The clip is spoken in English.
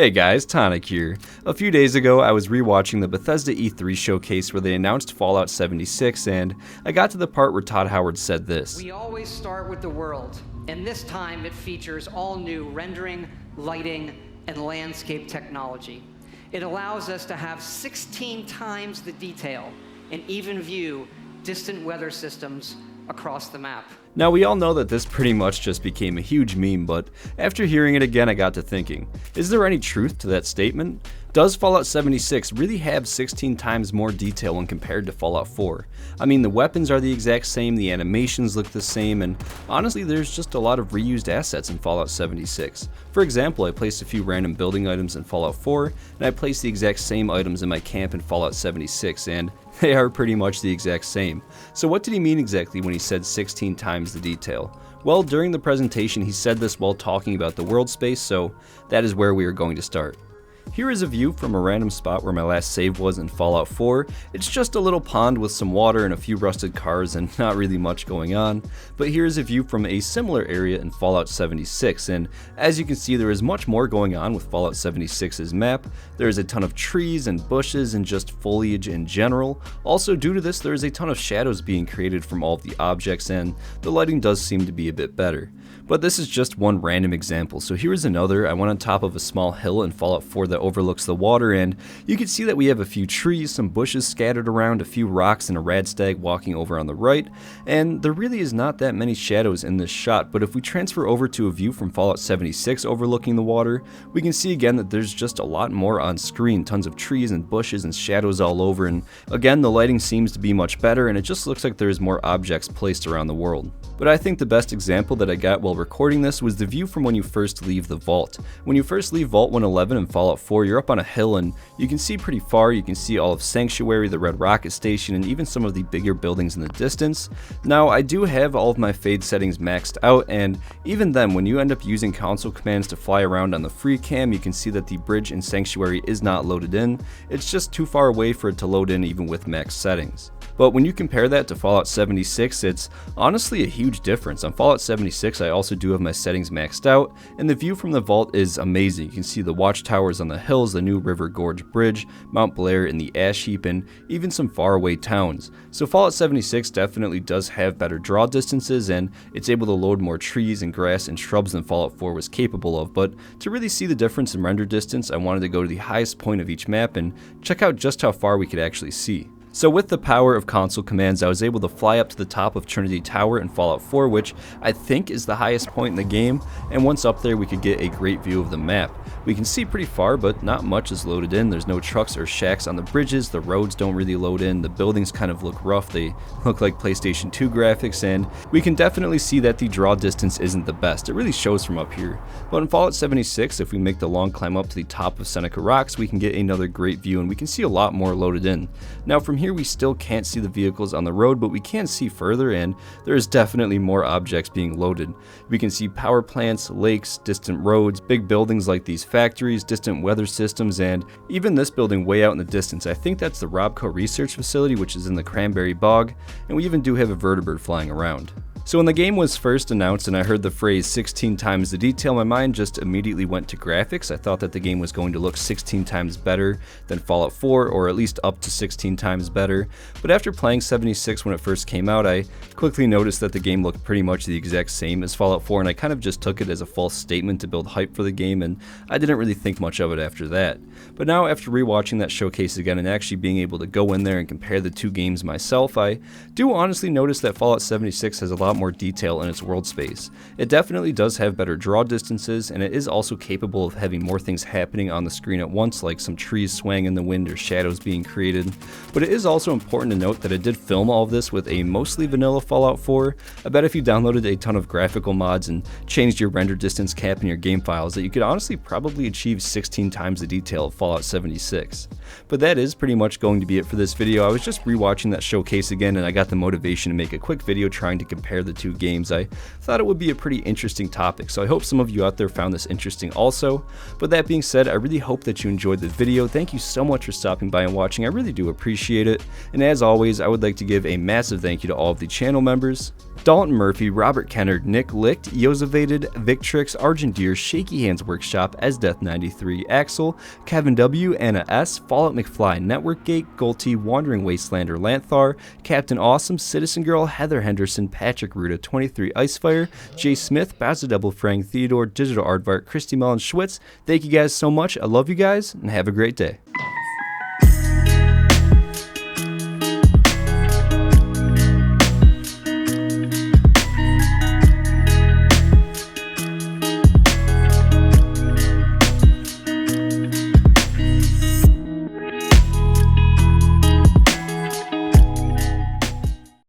Hey guys, Tonic here. A few days ago, I was rewatching the Bethesda E3 showcase where they announced Fallout 76, and I got to the part where Todd Howard said this. We always start with the world, and this time it features all new rendering, lighting, and landscape technology. It allows us to have 16 times the detail and even view distant weather systems across the map. Now, we all know that this pretty much just became a huge meme, but after hearing it again, I got to thinking, is there any truth to that statement? Does Fallout 76 really have 16 times more detail when compared to Fallout 4? I mean, the weapons are the exact same, the animations look the same, and honestly, there's just a lot of reused assets in Fallout 76. For example, I placed a few random building items in Fallout 4, and I placed the exact same items in my camp in Fallout 76, and they are pretty much the exact same. So what did he mean exactly when he said 16 times the detail? Well, during the presentation he said this while talking about the world space, so that is where we are going to start. Here is a view from a random spot where my last save was in Fallout 4. It's just a little pond with some water and a few rusted cars and not really much going on. But here is a view from a similar area in Fallout 76, and as you can see, there is much more going on with Fallout 76's map. There is a ton of trees and bushes and just foliage in general. Also, due to this, there is a ton of shadows being created from all of the objects, and the lighting does seem to be a bit better. But this is just one random example, so here is another. I went on top of a small hill in Fallout 4 that overlooks the water, and you can see that we have a few trees, some bushes scattered around, a few rocks, and a radstag walking over on the right, and there really is not that many shadows in this shot. But if we transfer over to a view from Fallout 76 overlooking the water, we can see again that there's just a lot more on screen, tons of trees and bushes and shadows all over, and again the lighting seems to be much better, and it just looks like there's more objects placed around the world. But I think the best example that I got while recording this was the view from when you first leave the vault. When you first leave Vault 111 in Fallout 4, you're up on a hill and you can see pretty far. You can see all of Sanctuary, the Red Rocket Station, and even some of the bigger buildings in the distance. Now, I do have all of my fade settings maxed out, and even then, when you end up using console commands to fly around on the free cam, you can see that the bridge in Sanctuary is not loaded in. It's just too far away for it to load in even with max settings. But when you compare that to Fallout 76, it's honestly a huge difference. On Fallout 76, I also do have my settings maxed out, and the view from the vault is amazing. You can see the watchtowers on the hills, the New River Gorge Bridge, Mount Blair, and the Ash Heap, and even some faraway towns. So Fallout 76 definitely does have better draw distances, and it's able to load more trees and grass and shrubs than Fallout 4 was capable of. But to really see the difference in render distance, I wanted to go to the highest point of each map and check out just how far we could actually see. So with the power of console commands, I was able to fly up to the top of Trinity Tower in Fallout 4, which I think is the highest point in the game, and once up there we could get a great view of the map. We can see pretty far, but not much is loaded in. There's no trucks or shacks on the bridges, the roads don't really load in, the buildings kind of look rough, they look like PlayStation 2 graphics, and we can definitely see that the draw distance isn't the best. It really shows from up here. But in Fallout 76, if we make the long climb up to the top of Seneca Rocks, we can get another great view, and we can see a lot more loaded in. Now from here we still can't see the vehicles on the road, but we can see further, and there is definitely more objects being loaded. We can see power plants, lakes, distant roads, big buildings like these factories, distant weather systems, and even this building way out in the distance. I think that's the Robco Research Facility, which is in the Cranberry Bog, and we even do have a vertibird flying around. So when the game was first announced and I heard the phrase 16 times the detail, my mind just immediately went to graphics. I thought that the game was going to look 16 times better than Fallout 4, or at least up to 16 times better. But after playing 76 when it first came out, I quickly noticed that the game looked pretty much the exact same as Fallout 4, and I kind of just took it as a false statement to build hype for the game, and I didn't really think much of it after that. But now, after rewatching that showcase again and actually being able to go in there and compare the two games myself, I do honestly notice that Fallout 76 has a lot more detail in its world space. It definitely does have better draw distances, and it is also capable of having more things happening on the screen at once, like some trees swaying in the wind or shadows being created. But it is also important to note that I did film all of this with a mostly vanilla Fallout 4. I bet if you downloaded a ton of graphical mods and changed your render distance cap in your game files, that you could honestly probably achieve 16 times the detail of Fallout 76. But that is pretty much going to be it for this video. I was just rewatching that showcase again, and I got the motivation to make a quick video trying to compare compare the two games. I thought it would be a pretty interesting topic, so I hope some of you out there found this interesting also. But that being said, I really hope that you enjoyed the video. Thank you so much for stopping by and watching. I really do appreciate it. And as always, I would like to give a massive thank you to all of the channel members: Dalton Murphy, Robert Kennard, Nick Licht, Yosevated, Victrix, Argent Deer, Shaky Hands Workshop, Esdeath93, Axel, Kevin W, Anna S, Fallout McFly, Networkgate, Golty, Wandering Wastelander, Lanthar, Captain Awesome, Citizen Girl, Heather Henderson, Patrick Ruda, 23 Icefire, Jay Smith, Bowser Double Frank, Theodore, Digital Aardvark, Christy Mullen, Schwitz. Thank you guys so much. I love you guys, and have a great day.